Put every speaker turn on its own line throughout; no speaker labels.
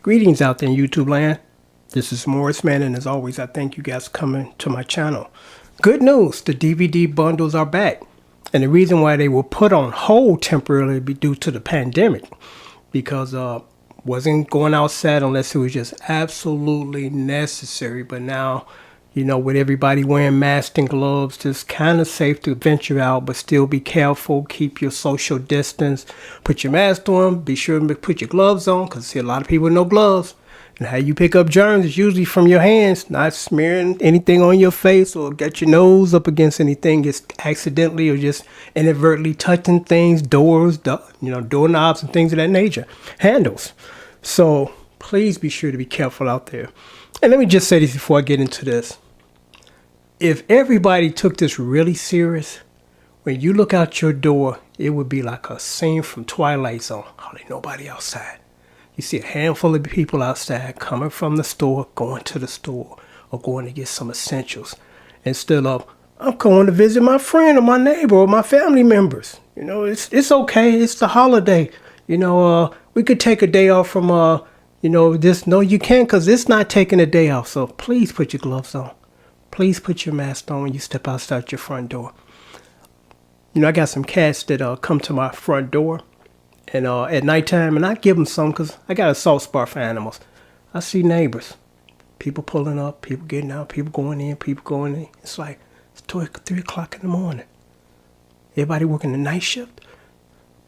Greetings out there in YouTube land. This is Morris Man, and as always, I thank you guys for coming to my channel. Good news, the DVD bundles are back. And the reason why they were put on hold temporarily be due to the pandemic. Because wasn't going outside unless it was just absolutely necessary. But now, you know, with everybody wearing masks and gloves, it's kind of safe to venture out, but still be careful. Keep your social distance. Put your mask on. Be sure to put your gloves on, because I see a lot of people with no gloves. And how you pick up germs is usually from your hands, not smearing anything on your face or get your nose up against anything just accidentally or just inadvertently touching things, doors, doorknobs and things of that nature, handles. So please be sure to be careful out there. And let me just say this before I get into this. If everybody took this really serious, when you look out your door, it would be like a scene from Twilight Zone. Hardly nobody outside. You see a handful of people outside coming from the store, going to the store, or going to get some essentials. Instead of, I'm going to visit my friend or my neighbor or my family members. You know, it's okay. It's the holiday. You know, we could take a day off from, this. No, you can't, because it's not taking a day off. So please put your gloves on. Please put your mask on when you step outside your front door. You know, I got some cats that come to my front door and at nighttime, and I give them some because I got a soft spot for animals. I see neighbors, people pulling up, people getting out, people going in, people going in. It's like it's 3 o'clock in the morning. Everybody working the night shift.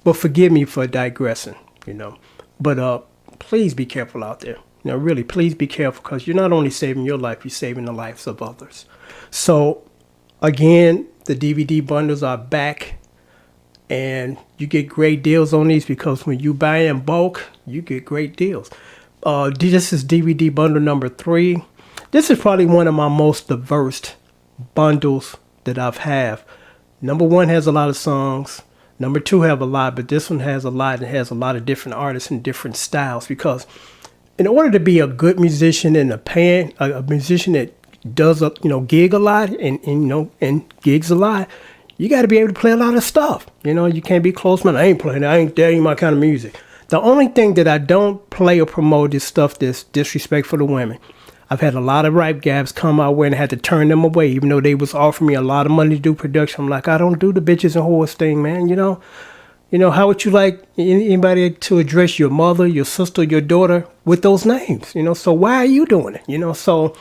But forgive me for digressing, you know. But please be careful out there. You know, really, please be careful, because you're not only saving your life, you're saving the lives of others. So, again, the DVD bundles are back, and you get great deals on these, because when you buy in bulk, you get great deals. This is DVD bundle number 3. This is probably one of my most diverse bundles that I've had. Number 1 has a lot of songs. Number 2 have a lot, but this one has a lot, and has a lot of different artists and different styles, because in order to be a good musician and a musician that does gig a lot and gigs a lot, you got to be able to play a lot of stuff. You know, you can't be close man. I ain't playing that. That ain't my kind of music. The only thing that I don't play or promote is stuff that's disrespectful to women. I've had a lot of rap gaps come my way and I had to turn them away, even though they was offering me a lot of money to do production. I'm like, I don't do the bitches and whores thing, man. You know, how would you like anybody to address your mother, your sister, your daughter with those names? You know, so why are you doing it? You know, so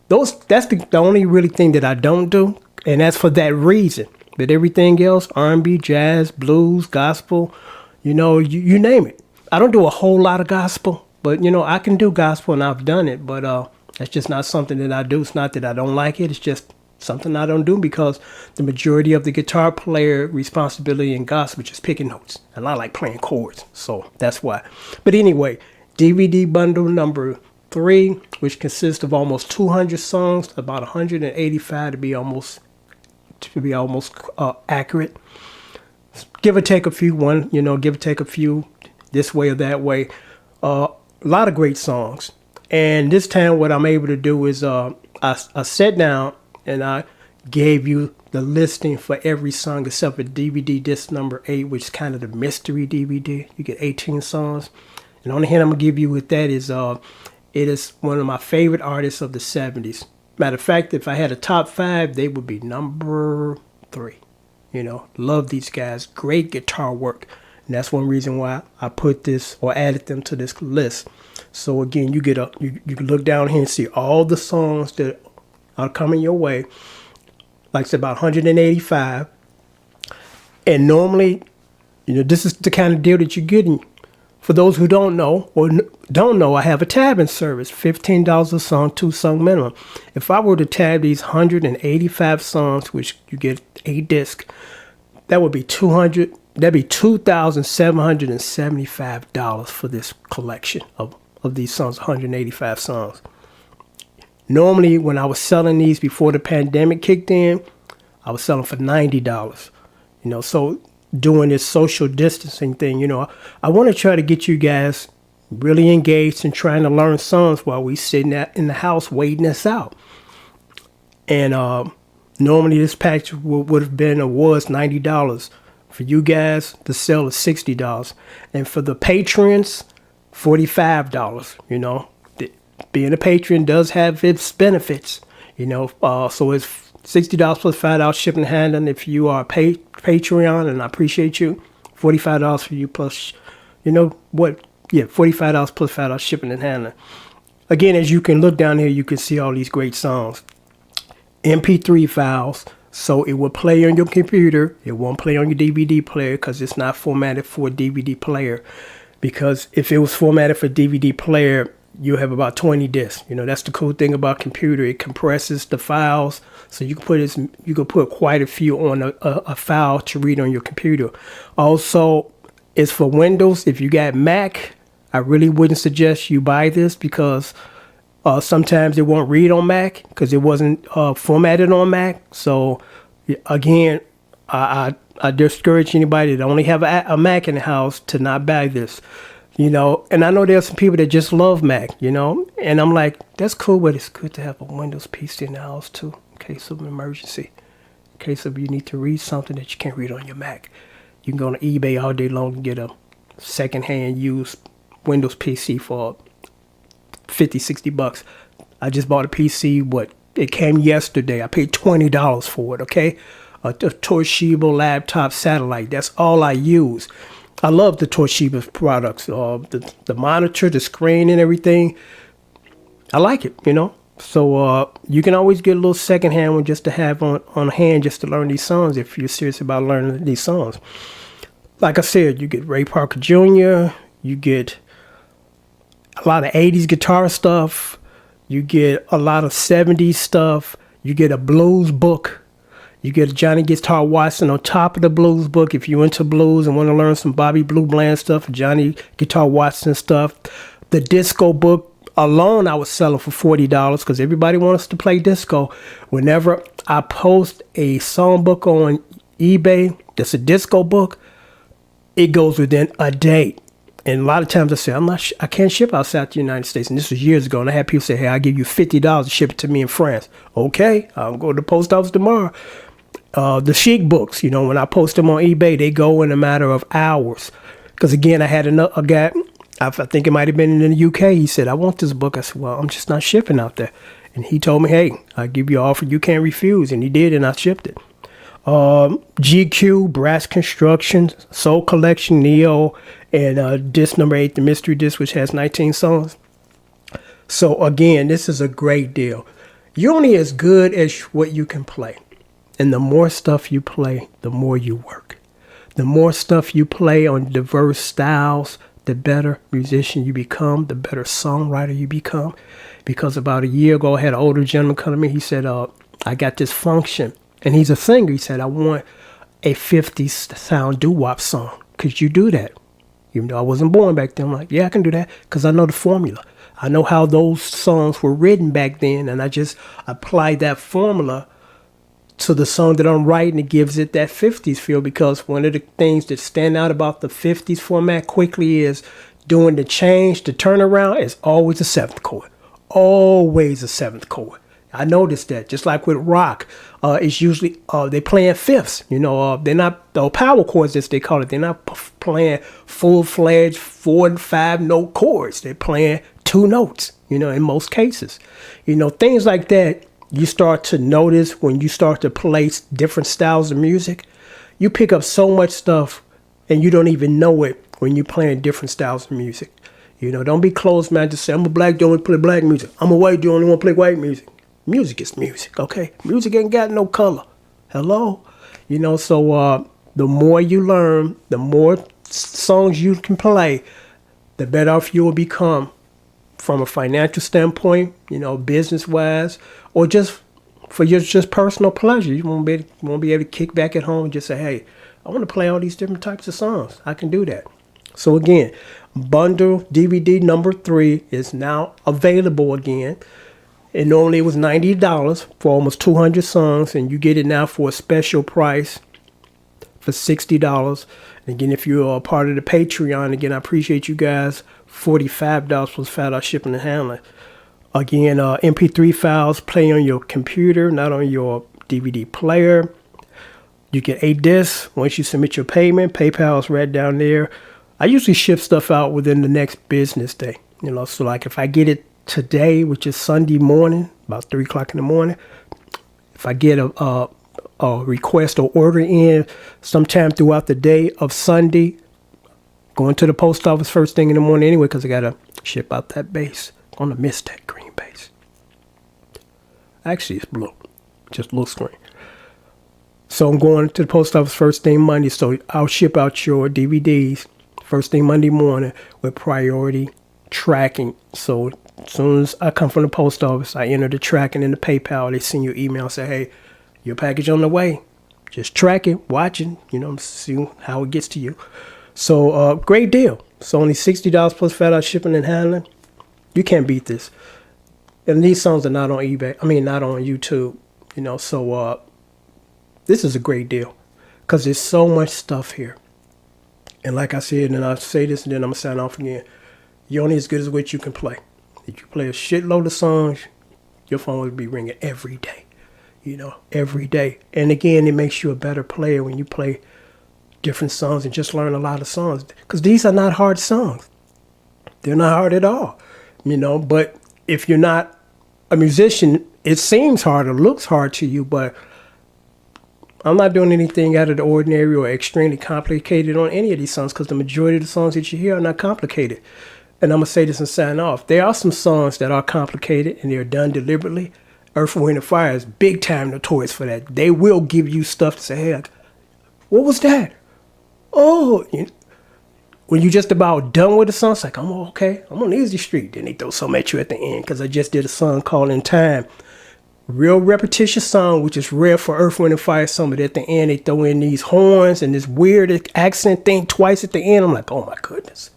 that's the only really thing that I don't do, and that's for that reason. But everything else, R&B, jazz, blues, gospel, you name it. I don't do a whole lot of gospel, but I can do gospel, and I've done it. But that's just not something that I do. It's not that I don't like it. It's just something I don't do, because the majority of the guitar player responsibility in gospel is just picking notes, and I like playing chords, so that's why. But anyway, DVD bundle number 3, which consists of almost 200 songs, about 185 to be almost accurate. Give or take a few, give or take a few this way or that way. A lot of great songs, and this time what I'm able to do is I sat down and I gave you the listing for every song except for DVD disc number 8, which is kind of the mystery DVD. You get 18 songs. And the only hint I'm going to give you with that is it is one of my favorite artists of the 70s. Matter of fact, if I had a top 5, they would be number 3. Love these guys. Great guitar work. And that's one reason why I put this or added them to this list. So again, you can look down here and see all the songs that are coming your way. Like I said, about 185. And normally, this is the kind of deal that you're getting. For those who don't know, I have a tabbing service. $15 a song, 2 song minimum. If I were to tab these 185 songs, which you get 8 discs, that would be $2,775 for this collection of these songs, 185 songs. Normally, when I was selling these before the pandemic kicked in, I was selling for $90. So doing this social distancing thing, I want to try to get you guys really engaged in trying to learn songs while we sitting in the house waiting this out. And normally this package would have been or was $90. For you guys, the sale is $60. And for the patrons, $45. Being a patron does have its benefits. So it's $60 plus $5 shipping and handling if you are a Patreon, and I appreciate you. $45 for you plus, $45 plus $5 shipping and handling. Again, as you can look down here, you can see all these great songs. MP3 files, so it will play on your computer. It won't play on your DVD player because it's not formatted for a DVD player. Because if it was formatted for DVD player, you have about 20 discs. That's the cool thing about computer. It compresses the files, so you can put quite a few on a file to read on your computer. Also, it's for Windows. If you got Mac, I really wouldn't suggest you buy this because sometimes it won't read on Mac because it wasn't formatted on Mac. So again, I discourage anybody that only have a Mac in the house to not buy this. And I know there's some people that just love Mac, and I'm like, that's cool, but it's good to have a Windows PC in the house too, in case of an emergency, in case of you need to read something that you can't read on your Mac. You can go on eBay all day long and get a secondhand used Windows PC for $50-$60. I just bought a PC, it came yesterday. I paid $20 for it, okay? A Toshiba laptop satellite, that's all I use. I love the Toshiba products, the monitor, the screen, and everything. I like it, So you can always get a little secondhand one just to have on hand just to learn these songs if you're serious about learning these songs. Like I said, you get Ray Parker Jr., you get a lot of 80s guitar stuff, you get a lot of 70s stuff, you get a blues book. You get Johnny Guitar Watson on top of the blues book. If you're into blues and want to learn some Bobby Blue Bland stuff, Johnny Guitar Watson stuff. The disco book alone I was selling for $40 because everybody wants to play disco. Whenever I post a songbook on eBay that's a disco book, it goes within a day. And a lot of times I say, I can't ship outside the United States. And this was years ago. And I had people say, hey, I'll give you $50 to ship it to me in France. Okay, I'll go to the post office tomorrow. The Chic books, when I post them on eBay, they go in a matter of hours. Because again, I had a guy, I think it might have been in the UK. He said, I want this book. I said, well, I'm just not shipping out there. And he told me, hey, I'll give you an offer you can't refuse. And he did, and I shipped it. GQ, Brass Construction, Soul Collection, Neo, and disc number 8, the mystery disc, which has 19 songs. So again, this is a great deal. You're only as good as what you can play. And the more stuff you play, the more you work. The more stuff you play on diverse styles, the better musician you become, the better songwriter you become. Because about a year ago, I had an older gentleman come to me. He said, I got this function. And he's a singer. He said, I want a 50s sound doo-wop song. Could you do that? Even though I wasn't born back then, I'm like, yeah, I can do that because I know the formula. I know how those songs were written back then, and I just applied that formula to the song that I'm writing. It gives it that 50s feel because one of the things that stand out about the 50s format quickly is doing the change, the turnaround is always a 7th chord. Always a 7th chord. I noticed that. Just like with rock, it's usually they playing fifths. They're not the power chords as they call it. They're not playing full-fledged 4 and 5 note chords. They're playing 2 notes. In most cases, things like that. You start to notice when you start to play different styles of music. You pick up so much stuff, and you don't even know it when you're playing different styles of music. Don't be closed-minded. Just say I'm a black dude, only play black music. I'm a white dude, only want to play white music. Music is music, okay? Music ain't got no color. Hello? So the more you learn, the more songs you can play, the better off you will become from a financial standpoint, business-wise, or just for your just personal pleasure. You won't be able to kick back at home and just say, hey, I want to play all these different types of songs. I can do that. So again, bundle DVD number 3 is now available again. And normally it was $90 for almost 200 songs, and you get it now for a special price for $60. And again, if you're a part of the Patreon, again, I appreciate you guys. $45 plus $5 shipping and handling. Again, MP3 files play on your computer, not on your DVD player. You get 8 discs once you submit your payment. PayPal is right down there. I usually ship stuff out within the next business day. So like if I get it today, which is Sunday morning, about 3 o'clock in the morning, if I get a request or order in sometime throughout the day of Sunday, going to the post office first thing in the morning anyway, because I got to ship out that base. I'm going to miss that green base. Actually, it's blue. Just blue screen. So I'm going to the post office first thing Monday. So I'll ship out your DVDs first thing Monday morning with priority tracking. So as soon as I come from the post office, I enter the tracking in the PayPal. They send you an email and say, hey, your package on the way. Just track it, watch it, see how it gets to you. So great deal. It's only $60 plus flat out shipping and handling. You can't beat this. And these songs are not on eBay. Not on YouTube. So this is a great deal because there's so much stuff here. And like I said, and I'll say this and then I'm going to sign off again. You're only as good as what you can play. If you play a shitload of songs, your phone will be ringing every day. Every day. And again, it makes you a better player when you play different songs and just learn a lot of songs. Because these are not hard songs. They're not hard at all. But if you're not a musician, it seems hard or looks hard to you, but I'm not doing anything out of the ordinary or extremely complicated on any of these songs because the majority of the songs that you hear are not complicated. And I'm going to say this and sign off. There are some songs that are complicated and they're done deliberately. Earth, Wind & Fire is big time notorious for that. They will give you stuff to say, hey, what was that? Oh, when you're just about done with the song, it's like, I'm okay. I'm on Easy Street. Then they throw something at you at the end because I just did a song called In Time. Real repetitious song, which is rare for Earth, Wind & Fire. Some of it at the end, they throw in these horns and this weird accent thing twice at the end. I'm like, oh my goodness.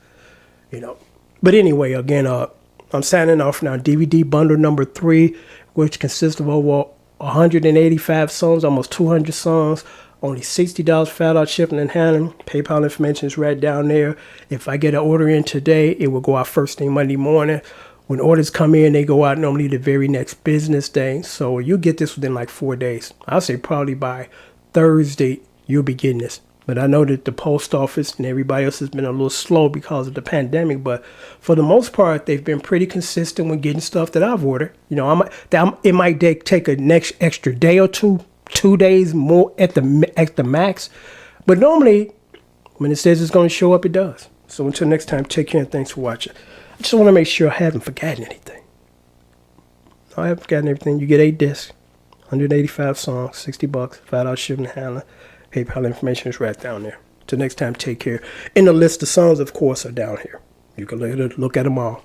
But anyway, again, I'm signing off now. DVD bundle number 3, which consists of over 185 songs, almost 200 songs. Only $60 flat out shipping and handling. PayPal information is right down there. If I get an order in today, it will go out first thing Monday morning. When orders come in, they go out normally the very next business day. So you'll get this within like 4 days. I'll say probably by Thursday, you'll be getting this. But I know that the post office and everybody else has been a little slow because of the pandemic. But for the most part, they've been pretty consistent with getting stuff that I've ordered. It might take a next extra day or 2 days more at the max. But normally, when it says it's going to show up, it does. So until next time, take care and thanks for watching. I just want to make sure I haven't forgotten anything. No, I haven't forgotten everything. You get 8 discs, 185 songs, $60, flat out shipping and handling. PayPal information is right down there. Till next time, take care. And the list of songs, of course, are down here. You can look at them all.